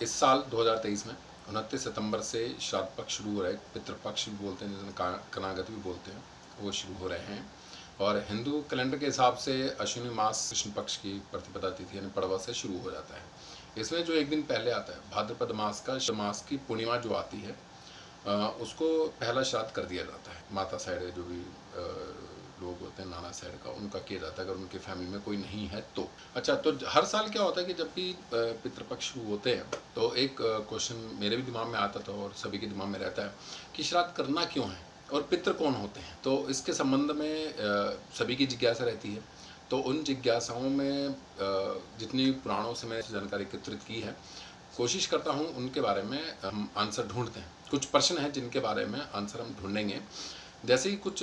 इस साल 2023 में 29 सितंबर से श्राद्ध पक्ष शुरू हो रहा है। पितृपक्ष भी बोलते हैं, जिन्हें कनागत भी बोलते हैं, वो शुरू हो रहे हैं। और हिंदू कैलेंडर के हिसाब से अश्विनी मास कृष्ण पक्ष की प्रतिपदा तिथि यानी पड़वा से शुरू हो जाता है। इसमें जो एक दिन पहले आता है भाद्रपद मास का मास की पूर्णिमा जो आती है उसको पहला श्राद्ध कर दिया जाता है। माता साइड जो भी लोग होते हैं नाना साइड का, उनका किया जाता है अगर उनकी फैमिली में कोई नहीं है तो। अच्छा, तो हर साल क्या होता है कि जब भी पितृपक्ष शुरू होते हैं तो एक क्वेश्चन मेरे भी दिमाग में आता था और सभी के दिमाग में रहता है कि श्राद्ध करना क्यों है और पितृ कौन होते हैं। तो इसके संबंध में सभी की जिज्ञासा रहती है। तो उन जिज्ञासाओं में जितनी पुराणों से मैंने जानकारी एकत्रित की है, कोशिश करता हूँ उनके बारे में हम आंसर ढूंढते हैं। कुछ प्रश्न हैं जिनके बारे में आंसर हम ढूंढेंगे। जैसे ही कुछ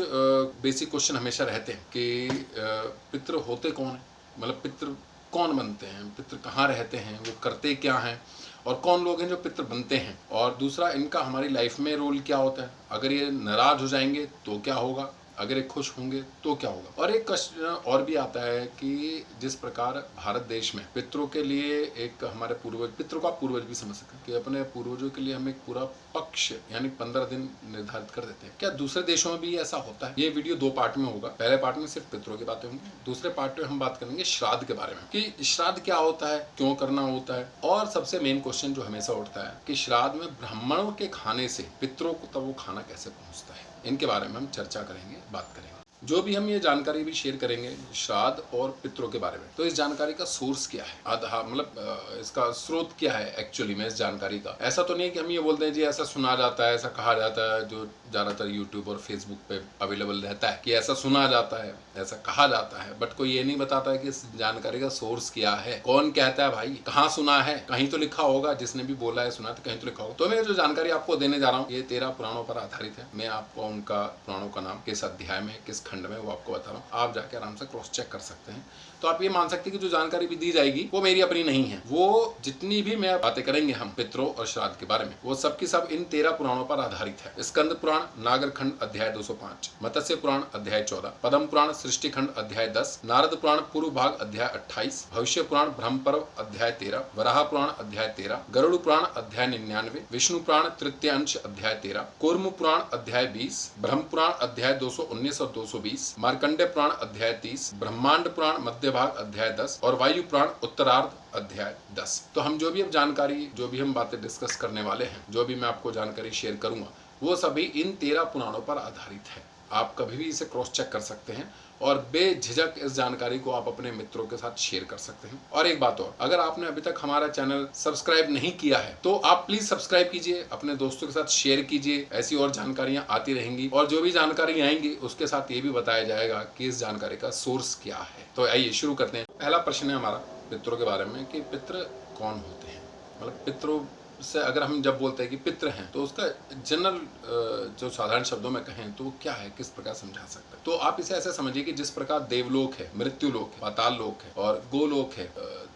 बेसिक क्वेश्चन हमेशा रहते हैं कि पितृ होते कौन हैं, मतलब पितृ कौन बनते हैं, पितृ कहाँ रहते हैं, वो करते क्या हैं, और कौन लोग हैं जो पितृ बनते हैं, और दूसरा इनका हमारी लाइफ में रोल क्या होता है। अगर ये नाराज हो जाएंगे तो क्या होगा, अगर ये खुश होंगे तो क्या होगा। और एक क्वेश्चन और भी आता है कि जिस प्रकार भारत देश में पितरों के लिए एक हमारे पूर्वज, पितरों का पूर्वज भी समझ सकते हैं कि अपने पूर्वजों के लिए हम एक पूरा पक्ष यानी 15 दिन निर्धारित कर देते हैं। क्या दूसरे देशों में भी ऐसा होता है? ये वीडियो 2 पार्ट में होगा। पहले पार्ट में सिर्फ पितरों की बातें होंगी, दूसरे पार्ट में हम बात करेंगे श्राद्ध के बारे में कि श्राद्ध क्या होता है, क्यों करना होता है, और सबसे मेन क्वेश्चन जो हमेशा उठता है कि श्राद्ध में ब्राह्मणों के खाने से पितरों को तब वो खाना कैसे पहुंचता है। इनके बारे में हम चर्चा करेंगे, बात करेंगे। जो भी हम ये जानकारी भी शेयर करेंगे श्राद्ध और पितरों के बारे में, तो इस जानकारी का सोर्स क्या है, आधार मतलब इसका स्रोत क्या है एक्चुअली में इस जानकारी का। ऐसा तो नहीं कि हम ये बोलते हैं जी ऐसा सुना जाता है, ऐसा कहा जाता है, जो ज़्यादातर यूट्यूब और फेसबुक पे अवेलेबल रहता है कि ऐसा सुना जाता है, ऐसा कहा जाता है, बट कोई ये नहीं बताता है कि इस जानकारी का सोर्स क्या है, कौन कहता है भाई, कहाँ सुना है। कहीं तो लिखा होगा, जिसने भी बोला है सुना तो कहीं तो लिखा होगा। तो मैं जो जानकारी आपको देने जा रहा हूँ ये 13 पुराणों पर आधारित है। मैं आपको उनका पुराणों का नाम, किस अध्याय में, किस खंड में, वो आपको बता रहा हूँ। आप जाके आराम से क्रॉस चेक कर सकते हैं। तो आप ये मान सकते हैं कि जो जानकारी भी दी जाएगी वो मेरी अपनी नहीं है। वो जितनी भी मैं बातें करेंगे हम पितरों और श्राद्ध के बारे में, वो सब की सब इन 13 पुराणों पर आधारित है। स्कंद पुराण नागर खंड अध्याय 205, मत्स्य पुराण अध्याय 14, पद्म पुराण सृष्टि खंड अध्याय 10, नारद पुराण पूर्व भाग अध्याय 28, भविष्य पुराण ब्रह्म पर्व अध्याय 13, वराह पुराण अध्याय 13, गरुड़ पुराण अध्याय 99, विष्णु पुराण तृतीय अंश अध्याय 13, कूर्म पुराण अध्याय 20, ब्रह्म पुराण अध्याय 219 और 220, मार्कंडे पुराण अध्याय 30, ब्रह्मांड पुराण मध्य भाग अध्याय 10 और वायु पुराण उत्तरार्ध अध्याय 10। तो हम जो भी अब जानकारी, जो भी हम बातें डिस्कस करने वाले हैं, जो भी मैं आपको जानकारी शेयर करूंगा, वो सभी इन 13 पुराणों पर आधारित है। आप कभी भी इसे क्रॉस चेक कर सकते हैं और बेझिझक इस जानकारी को आप अपने मित्रों के साथ शेयर कर सकते हैं। और एक बात और, अगर आपने अभी तक हमारा चैनल सब्सक्राइब नहीं किया है तो आप प्लीज सब्सक्राइब कीजिए, अपने दोस्तों के साथ शेयर कीजिए। ऐसी और जानकारियां आती रहेंगी और जो भी जानकारी आएंगी उसके साथ ये भी बताया जाएगा कि इस जानकारी का सोर्स क्या है। तो आइए शुरू करते हैं। पहला प्रश्न है हमारा पितरों के बारे में कि पितृ कौन होते हैं। मतलब पितरों से अगर हम जब बोलते हैं कि पितृ हैं तो उसका जनरल जो साधारण शब्दों में कहें तो वो क्या है, किस प्रकार समझा सकते हैं। तो आप इसे ऐसे समझिए कि जिस प्रकार देवलोक है, मृत्यु लोक है, पाताल लोक है और गोलोक है,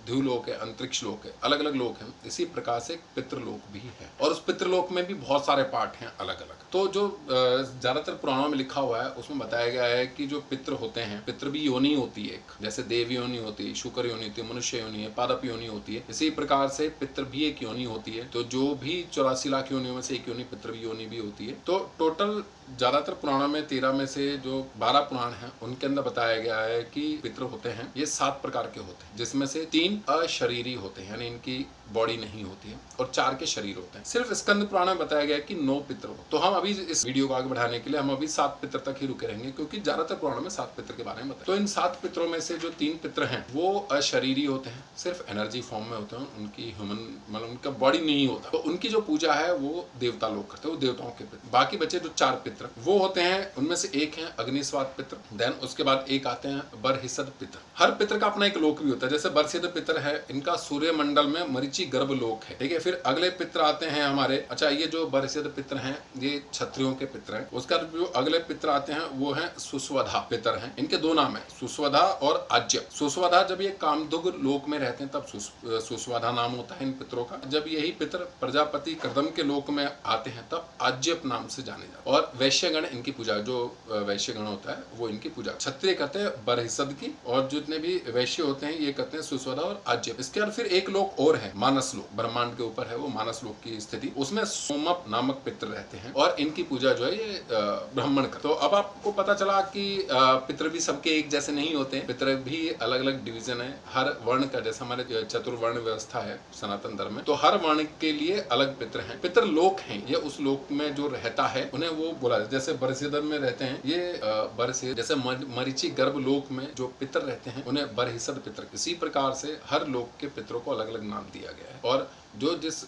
ध्युलोक है, अंतरिक्ष लोक है, अलग अलग लोक हैं, इसी प्रकार से पितृलोक भी है। और उस पितृलोक में भी बहुत सारे पार्ट हैं अलग अलग। तो जो ज्यादातर पुराणों में लिखा हुआ है उसमें बताया गया है कि जो पितृ होते हैं, पितृ भी योनि होती है एक, जैसे देव योनि होती है, शुक्र योनि होती है, मनुष्य योनि है, पादप योनि होती है, इसी प्रकार से पितृ भी एक योनि होती है। तो जो भी 84 लाख योनियों में से एक योनि पितृ योनि भी होती है। तो टोटल ज्यादातर पुराणों में 13 में से जो 12 पुराण हैं उनके अंदर बताया गया है कि पितृ होते हैं ये 7 प्रकार के होते हैं, जिसमें से 3 अशरीरी होते हैं यानी इनकी बॉडी नहीं होती है और 4 के शरीर होते हैं। सिर्फ स्कंद पुराण में बताया गया है कि 9 पितृ हो। तो हम अभी इस वीडियो को आगे बढ़ाने के लिए हम अभी 7 पितृ तक ही रुके रहेंगे, क्योंकि ज्यादातर पुराणों में 7 पितृ के बारे में बताया। तो इन 7 पितरों में से जो 3 पितृ हैं वो अशरीरी होते हैं, सिर्फ एनर्जी फॉर्म में होते हैं, उनकी ह्यूमन मतलब उनका बॉडी नहीं होता। तो उनकी जो पूजा है वो देवता लोग करते हैं, वो देवताओं के पितृ। बाकी बचे जो 4 पितृ वो होते हैं, उनमें से एक है अग्निस्वाद पितृ, देन उसके बाद एक आते हैं बरहिसद पितृ। हर पितृ का अपना एक लोक भी होता है। जैसे बरहिसद पितृ है, इनका सूर्य मंडल में मरीचि गर्भ लोक है, ठीक है। फिर अगले पितृ आते हैं हमारे, अच्छा ये जो बरहिसद पितृ हैं ये क्षत्रियों के पितृ हैं। उसका जो अगले पितृ आते हैं वो हैं सुस्वधा पितृ हैं। इनके 2 नाम है, सुस्वधा और आज्य। सुस्वधा जब ये कामदुग लोक में रहते हैं तब सुस्वधा नाम होता है इन पितरों का। जब यही पितृ प्रजापति कर्दम के लोक में आते हैं तब आज्य नाम से जाने जाते हैं। और वैश्यगण इनकी पूजा, जो वैश्यगण होता है वो इनकी पूजा। क्षत्रिय करते हैं बरहिसद की, और जितने भी वैश्य होते हैं ये करते हैं सुस्वदा और आज्य। इसके बाद फिर एक लोक और है, मानस लोक, ब्रह्मांड के ऊपर है वो मानस लोक की स्थिति। उसमें सोमप नामक पितर रहते हैं और इनकी पूजा जो है ये ब्राह्मण कर। तो अब आपको पता चला कि पितर भी सबके एक जैसे नहीं होते हैं, पितर भी अलग अलग डिवीजन है हर वर्ण का। जैसे हमारे चतुर्वर्ण व्यवस्था है सनातन धर्म में, तो हर वर्ण के लिए अलग पितर हैं। पितर लोक हैं, ये उस लोक में जो रहता है उन्हें वो बोला, जैसे बरहिसद में रहते हैं ये बरहिसद, जैसे मरीचि गर्भ लोक में जो पितर रहते हैं उन्हें बरहिसद पितर। इसी प्रकार से हर लोक के पितरों को अलग अलग नाम दिया गया है, और जो जिस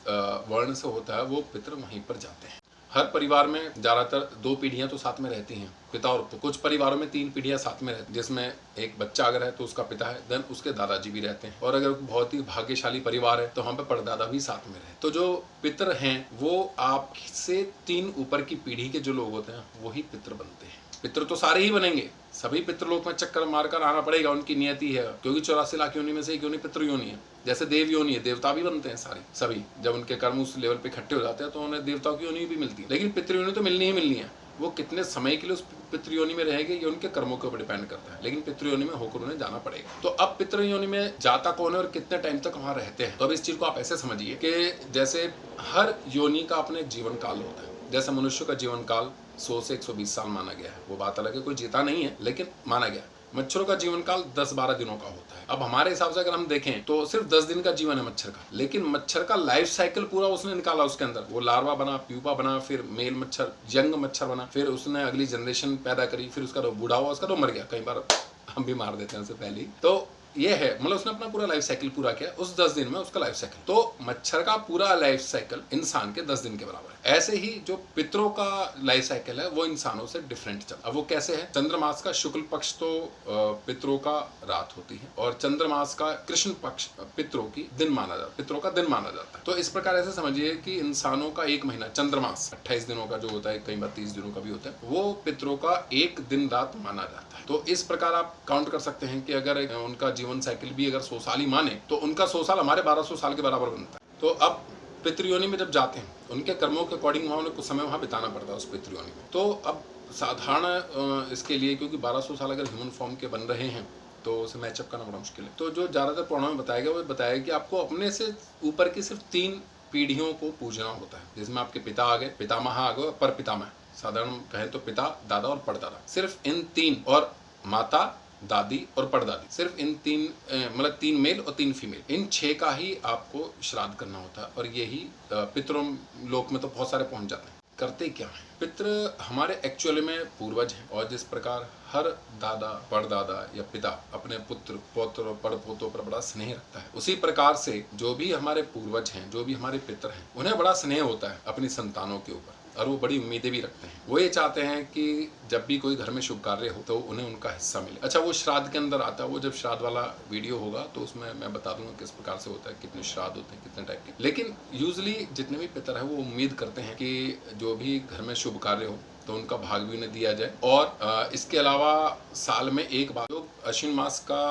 वर्ण से होता है वो पितर वहीं पर जाते हैं। हर परिवार में ज्यादातर 2 पीढ़ियां तो साथ में रहती हैं, पिता और पुत्र। कुछ परिवारों में 3 पीढ़ियां साथ में रहती हैं, जिसमें एक बच्चा अगर है तो उसका पिता है, देन उसके दादाजी भी रहते हैं, और अगर बहुत ही भाग्यशाली परिवार है तो वहाँ पे परदादा भी साथ में रहते। तो जो पितर हैं वो आपसे 3 ऊपर की पीढ़ी के जो लोग होते हैं वही पितर बनते हैं। पितर तो सारे ही बनेंगे, सभी पितृलोक में चक्कर मारकर आना पड़ेगा, उनकी नियति है, क्योंकि 84 लाख योनि में से एक योनि पितृ योनि है। जैसे देव योनि है, देवता भी बनते हैं सारी सभी, जब उनके कर्म उस लेवल पे इकट्ठे हो जाते हैं तो उन्हें देवताओं की योनि भी मिलती है। लेकिन पितृ योनि तो मिलनी ही मिलनी है, वो कितने समय के लिए उस पितृ योनि में रहेंगे ये उनके कर्मों के ऊपर डिपेंड करता है, लेकिन पितृ योनि में होकर उन्हें जाना पड़ेगा। तो अब पितृ योनि में जाता कौन है और कितने टाइम तक वहां रहते हैं, तो अब इस चीज को आप ऐसे समझिए कि जैसे हर योनि का अपने जीवन काल होता है। जैसे मनुष्य का जीवन काल 100 से 120 साल माना गया है, वो बात अलग है, कोई जीता नहीं है लेकिन माना गया। मच्छरों का जीवन काल 10-12 दिनों का होता है। अब हमारे हिसाब से अगर हम देखें तो सिर्फ 10 दिन का जीवन है मच्छर का, लेकिन मच्छर का लाइफ साइकिल पूरा उसने निकाला। उसके अंदर वो लार्वा बना, प्यूपा बना, फिर मेल मच्छर, यंग मच्छर बना, फिर उसने अगली जनरेशन पैदा करी, फिर उसका तो बूढ़ा हुआ, उसका तो मर गया, कई बार हम भी मार देते हैं उससे पहले। तो ये है, मतलब उसने अपना पूरा लाइफ साइकिल पूरा किया उस 10 दिन में, उसका लाइफ साइकिल। तो मच्छर का पूरा लाइफ साइकिल इंसान के 10 दिन के बराबर है। ऐसे ही जो पितरों का लाइफ साइकिल है वो इंसानों से डिफरेंट चल। अब वो कैसे है, चंद्रमास का शुक्ल पक्ष तो पितरों का रात होती है, और चंद्रमास का कृष्ण पक्ष पितरों की दिन माना जाता है, पितरों का दिन माना जाता है। तो इस प्रकार ऐसे समझिए कि इंसानों का एक महीना चंद्रमास 28 दिनों का जो होता है, कई बार 30 दिनों का भी होता है, वो पितरों का एक दिन रात माना जाता है। तो इस प्रकार आप काउंट कर सकते हैं कि अगर उनका जीवन साइकिल भी अगर 100 साल ही माने तो उनका 100 साल हमारे 1200 साल के बराबर बनता है। तो अब पितृयोनि में जब जाते हैं उनके कर्मों के अकॉर्डिंग वहाँ उन्हें कुछ समय वहाँ बिताना पड़ता है उस पितृयोनि में। तो अब साधारण इसके लिए, क्योंकि 1200 साल अगर ह्यूमन फॉर्म के बन रहे हैं तो उसे मैचअप करना बड़ा मुश्किल है। तो जो ज़्यादातर पुराणों में बताया गया वो बताया कि आपको अपने से ऊपर की सिर्फ 3 पीढ़ियों को पूजना होता है, जिसमें आपके पिता आ गए, पितामह आ गए, पर पितामह, साधारण कहें तो पिता, दादा और परदादा, सिर्फ इन 3, और माता, दादी और परदादी, सिर्फ इन 3 मतलब 3 मेल और 3 फीमेल, इन 6 का ही आपको श्राद्ध करना होता है। और यही पितरों लोक में तो बहुत सारे पहुंच जाते हैं। करते क्या है, पितृ हमारे एक्चुअली में पूर्वज हैं, और जिस प्रकार हर दादा, परदादा या पिता अपने पुत्र, पौत्र और पड़पोतों पर बड़ा स्नेह रखता है, उसी प्रकार से जो भी हमारे पूर्वज हैं, जो भी हमारे पितर हैं, उन्हें बड़ा स्नेह होता है अपनी संतानों के ऊपर, और वो बड़ी उम्मीदें भी रखते हैं। वो ये चाहते हैं कि जब भी कोई घर में शुभ कार्य हो तो उन्हें उनका हिस्सा मिले। अच्छा, वो श्राद्ध के अंदर आता है, वो जब श्राद्ध वाला वीडियो होगा तो उसमें मैं बता दूंगा किस प्रकार से होता है, कितने श्राद्ध होते हैं, कितने टाइप के। लेकिन यूजली जितने भी पितर हैं वो उम्मीद करते हैं कि जो भी घर में शुभ कार्य हो तो उनका भाग भी उन्हें दिया जाए। और इसके अलावा साल में एक बार जो अश्विन मास का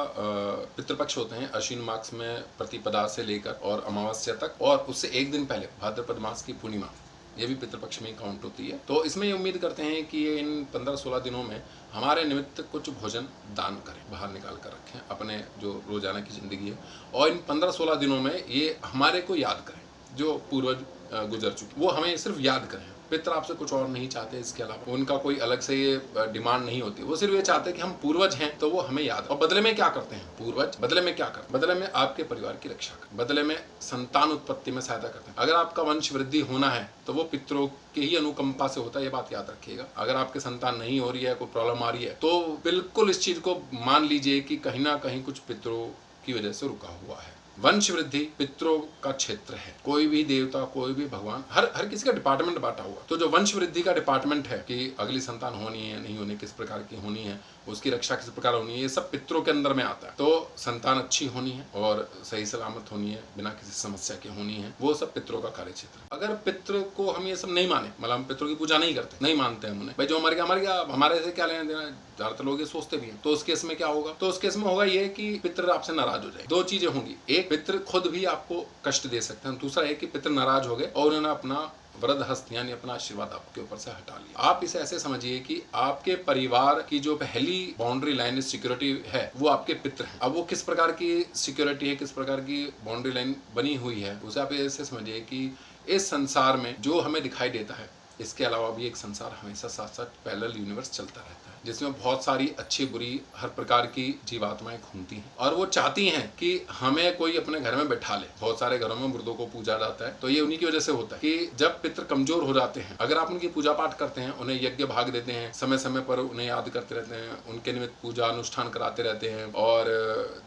पितृपक्ष होते हैं, अश्विन मास में प्रतिपदा से लेकर और अमावस्या तक, और उससे एक दिन पहले भाद्रपद मास की पूर्णिमा, ये भी पितृपक्ष में ही काउंट होती है। तो इसमें ये उम्मीद करते हैं कि ये इन 15-16 दिनों में हमारे निमित्त कुछ भोजन दान करें, बाहर निकाल कर रखें अपने जो रोजाना की जिंदगी है, और इन 15-16 दिनों में ये हमारे को याद करें, जो पूर्वज गुजर चुके वो हमें सिर्फ याद करें। पितर आपसे कुछ और नहीं चाहते, इसके अलावा उनका कोई अलग से ये डिमांड नहीं होती, वो सिर्फ ये चाहते हैं कि हम पूर्वज हैं तो वो हमें याद। और बदले में क्या करते हैं पूर्वज, बदले में क्या करते हैं, बदले में आपके परिवार की रक्षा करते, बदले में संतान उत्पत्ति में सहायता करते हैं। अगर आपका वंश वृद्धि होना है तो वो पितरों के ही अनुकंपा से होता है, ये बात याद रखिएगा। अगर आपके संतान नहीं हो रही है, कोई प्रॉब्लम आ रही है, तो बिल्कुल इस चीज को मान लीजिए कि कहीं ना कहीं कुछ पितरों की वजह से रुका हुआ है। वंश वृद्धि पितरों का क्षेत्र है। कोई भी देवता, कोई भी भगवान, हर किसी का डिपार्टमेंट बांटा हुआ। तो जो वंश वृद्धि का डिपार्टमेंट है कि अगली संतान होनी है नहीं होनी, किस प्रकार की होनी है, उसकी रक्षा किस प्रकार होनी है, ये सब पितरों के अंदर में आता है। तो संतान अच्छी होनी है और सही सलामत होनी है, बिना किसी समस्या के होनी है, वो सब पितरों का कार्य क्षेत्र। अगर पितरों को हम ये सब नहीं माने, मतलब हम पितरों की पूजा नहीं करते, नहीं मानते हैं उन्हें, भाई जो मर गया हमारे से क्या लेना देना, ज्यादातर लोग ये सोचते भी हैं। तो उस केस में क्या होगा, तो उस केस में होगा ये कि पितर आपसे नाराज हो जाए। 2 चीजें होंगी, एक पितर खुद भी आपको कष्ट दे सकते हैं, दूसरा है कि पितर नाराज हो गए और उन्होंने अपना वरद हस्त यानी अपना आशीर्वाद आपके ऊपर से हटा लिया। आप इसे ऐसे समझिए कि आपके परिवार की जो पहली बाउंड्री लाइन सिक्योरिटी है वो आपके पितृ हैं। अब वो किस प्रकार की सिक्योरिटी है, किस प्रकार की बाउंड्री लाइन बनी हुई है, उसे आप ऐसे समझिए कि इस संसार में जो हमें दिखाई देता है, इसके अलावा भी एक संसार हमेशा साथ साथ पैरेलल यूनिवर्स चलता रहता है, जिसमें बहुत सारी अच्छी बुरी हर प्रकार की जीवात्माएं घूमती हैं और वो चाहती हैं कि हमें कोई अपने घर में बैठा ले। बहुत सारे घरों में मुर्दों को पूजा जाता है, तो ये उन्हीं की वजह से होता है कि जब पितृ कमजोर हो जाते हैं, अगर आप उनकी पूजा पाठ करते हैं, उन्हें यज्ञ भाग देते हैं, समय समय पर उन्हें याद करते रहते हैं, उनके निमित्त पूजा अनुष्ठान कराते रहते हैं और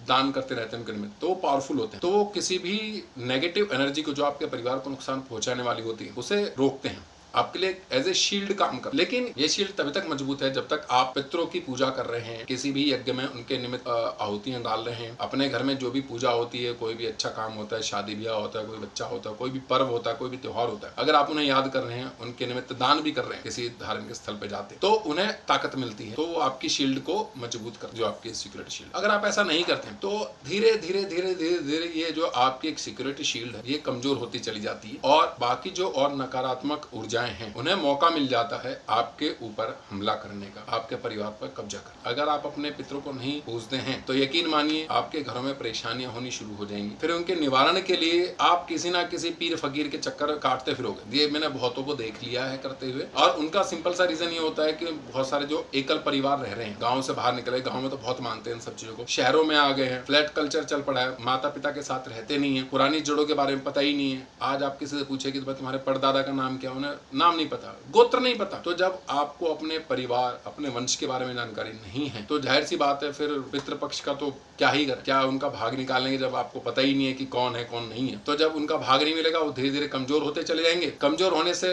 दान करते रहते हैं उनके निमित्त, तो वो पावरफुल होते हैं। तो वो किसी भी नेगेटिव एनर्जी को जो आपके परिवार को नुकसान पहुंचाने वाली होती है उसे रोकते हैं, आपके लिए एज ए शील्ड काम कर। लेकिन ये शील्ड तभी तक मजबूत है जब तक आप पितरों की पूजा कर रहे हैं, किसी भी यज्ञ में उनके निमित्त आहुतियां डाल रहे हैं, अपने घर में जो भी पूजा होती है, कोई भी अच्छा काम होता है, शादी ब्याह होता है, कोई बच्चा होता है, कोई भी पर्व होता है, कोई भी त्योहार होता है, अगर आप उन्हें याद कर रहे हैं, उनके निमित्त दान भी कर रहे हैं, किसी धार्मिक स्थल पे जाते तो उन्हें ताकत मिलती है, तो वो आपकी शील्ड को मजबूत कर, जो आपकी सिक्योरिटी शील्ड। अगर आप ऐसा नहीं करते तो धीरे धीरे धीरे धीरे धीरे ये जो आपकी एक सिक्योरिटी शील्ड है ये कमजोर होती चली जाती है और बाकी जो और नकारात्मक ऊर्जाएं हैं उन्हें मौका मिल जाता है आपके ऊपर हमला करने का, आपके परिवार पर कब्जा कर। अगर आप अपने पितरों को नहीं पूजते हैं तो यकीन मानिए आपके घरों में परेशानियां होनी शुरू हो जाएंगी। फिर उनके निवारण के लिए आप किसी ना किसी पीर फकीर के चक्कर काटते फिरोगे। ये मैंने बहुतों को देख लिया है करते हुए, और उनका सिंपल सा रीजन ये होता है कि बहुत सारे जो एकल परिवार रह रहे हैं, गाँव से बाहर निकले, गाँव में तो बहुत मानते हैं इन सब चीजों को, शहरों में आ गए हैं, फ्लैट कल्चर चल पड़ा है, माता पिता के साथ रहते नहीं है, पुरानी जड़ों के बारे में पता ही नहीं है। आज आप किसी से पूछे कि तुम्हारे परदादा का नाम क्या, उन्हें नाम नहीं पता, गोत्र नहीं पता। तो जब आपको अपने परिवार, अपने वंश के बारे में जानकारी नहीं है तो जाहिर सी बात है फिर पितृपक्ष का तो क्या ही कर, क्या उनका भाग निकालेंगे जब आपको पता ही नहीं है कि कौन है कौन नहीं है। तो जब उनका भाग नहीं मिलेगा वो धीरे धीरे कमजोर होते चले जाएंगे। कमजोर होने से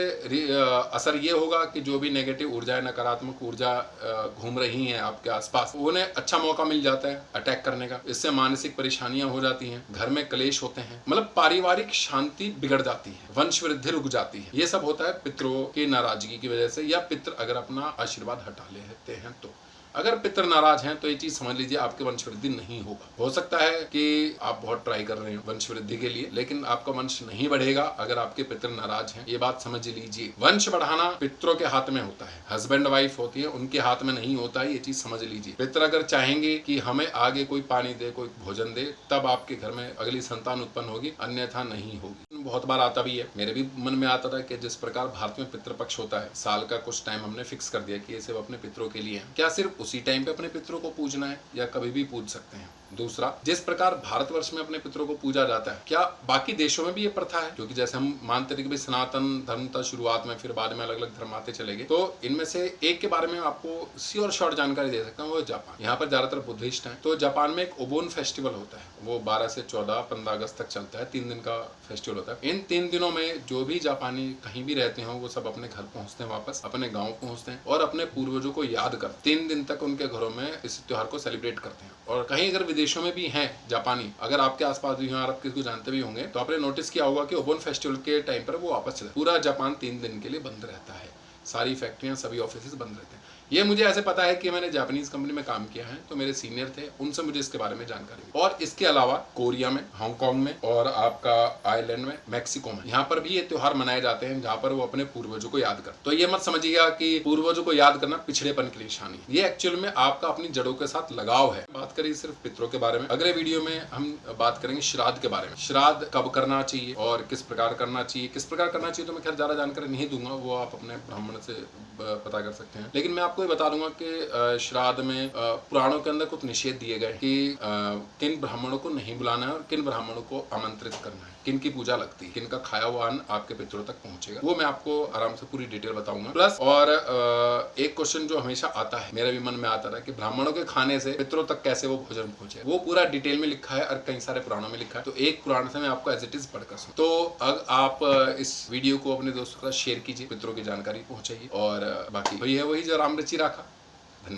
असर ये होगा कि जो भी नेगेटिव ऊर्जा, नकारात्मक ऊर्जा घूम रही है आपके आसपास, उन्हें अच्छा मौका मिल जाता है अटैक करने का। इससे मानसिक परेशानियां हो जाती हैं, घर में क्लेश होते हैं, मतलब पारिवारिक शांति बिगड़ जाती है, वंश वृद्धि रुक जाती है। ये सब होता है पितरों की नाराजगी की वजह से, या पितृ अगर अपना आशीर्वाद हटा लेते हैं तो। अगर पितृ नाराज हैं तो ये चीज समझ लीजिए आपके वंश वृद्धि नहीं होगा। हो सकता है कि आप बहुत ट्राई कर रहे हैं वंश वृद्धि के लिए, लेकिन आपका वंश नहीं बढ़ेगा अगर आपके पितृ नाराज हैं। ये बात समझ लीजिए। वंश बढ़ाना पितरों के हाथ में होता है, हस्बैंड वाइफ होती है उनके हाथ में नहीं होता है, ये चीज समझ लीजिए। पितृ अगर चाहेंगे कि हमें आगे कोई पानी दे, कोई भोजन दे, तब आपके घर में अगली संतान उत्पन्न होगी, अन्यथा नहीं होगी। बहुत बार आता भी है, मेरे भी मन में आता था कि जिस प्रकार भारत में पितृपक्ष होता है, साल का कुछ टाइम हमने फिक्स कर दिया कि ये सिर्फ अपने पितरों के लिए है। क्या सिर्फ उसी टाइम पे अपने पितरों को पूजना है या कभी भी पूज सकते हैं? दूसरा, जिस प्रकार भारतवर्ष में अपने पितरों को पूजा जाता है, क्या बाकी देशों में भी ये प्रथा है? क्योंकि जैसे हम मानते थे कि सनातन धर्म था शुरुआत में, फिर बाद में अलग अलग धर्म आते चले गए, तो इनमें से एक के बारे में आपको श्योर शॉर्ट जानकारी दे सकता हूँ, वो जापान। यहाँ पर ज्यादातर बुद्धिस्ट हैं, तो जापान में एक ओबोन फेस्टिवल होता है, वो 12 से 15 अगस्त तक चलता है, 3 दिन का फेस्टिवल होता है। इन 3 दिनों में जो भी जापानी कहीं भी रहते हो वो सब अपने घर पहुंचते हैं, वापस अपने गाँव पहुंचते हैं और अपने पूर्वजों को याद कर 3 दिन तक उनके घरों में इस त्योहार को सेलिब्रेट करते हैं। और कहीं अगर विदेशों में भी हैं जापानी, अगर आपके आसपास भी हैं, आप किसी को जानते भी होंगे, तो आपने नोटिस किया होगा कि ओबोन फेस्टिवल के टाइम पर वो वापस चले। पूरा जापान 3 दिन के लिए बंद रहता है, सारी फैक्ट्रियां, सभी ऑफिस बंद रहते हैं। ये मुझे ऐसे पता है कि मैंने जापानीज कंपनी में काम किया है, तो मेरे सीनियर थे, उनसे मुझे इसके बारे में जानकारी मिली। और इसके अलावा कोरिया में, हांगकांग में और आपका आयरलैंड में, मैक्सिको में, यहाँ पर भी ये त्योहार मनाए जाते हैं जहाँ पर वो अपने पूर्वजों को याद कर। तो ये मत समझिएगा कि पूर्वजों को याद करना पिछड़ेपन की निशानी, ये एक्चुअल में आपका अपनी जड़ों के साथ लगाव है। बात करिए सिर्फ पितरों के बारे में, अगले वीडियो में हम बात करेंगे श्राद्ध के बारे में। श्राद्ध कब करना चाहिए और किस प्रकार करना चाहिए, तो मैं खैर ज्यादा जानकारी नहीं दूंगा, वो आप अपने ब्राह्मण से पता कर सकते हैं। लेकिन मैं आपको ये बता दूंगा कि श्राद्ध में पुराणों के अंदर कुछ निषेध दिए गए कि किन ब्राह्मणों को नहीं बुलाना है और किन ब्राह्मणों को आमंत्रित करना है, किन की पूजा लगती है, किन का खाया हुआ अन्न आपके पितरों तक पहुंचेगा, वो मैं आपको आराम से पूरी डिटेल बताऊंगा। प्लस और एक क्वेश्चन जो हमेशा आता है, मेरे भी मन में आता था कि ब्राह्मणों के खाने से पितरों तक कैसे वो भोजन पहुंचे, वो पूरा डिटेल में लिखा है और कई सारे पुराणों में लिखा है। तो एक पुराण से मैं आपको एज इट इज पढ़कर सुन। तो अगर आप इस वीडियो को अपने दोस्तों के साथ शेयर कीजिए, पितरों की जानकारी पहुंचाइए, और बाकी वही है, वही जो राम रची राखा।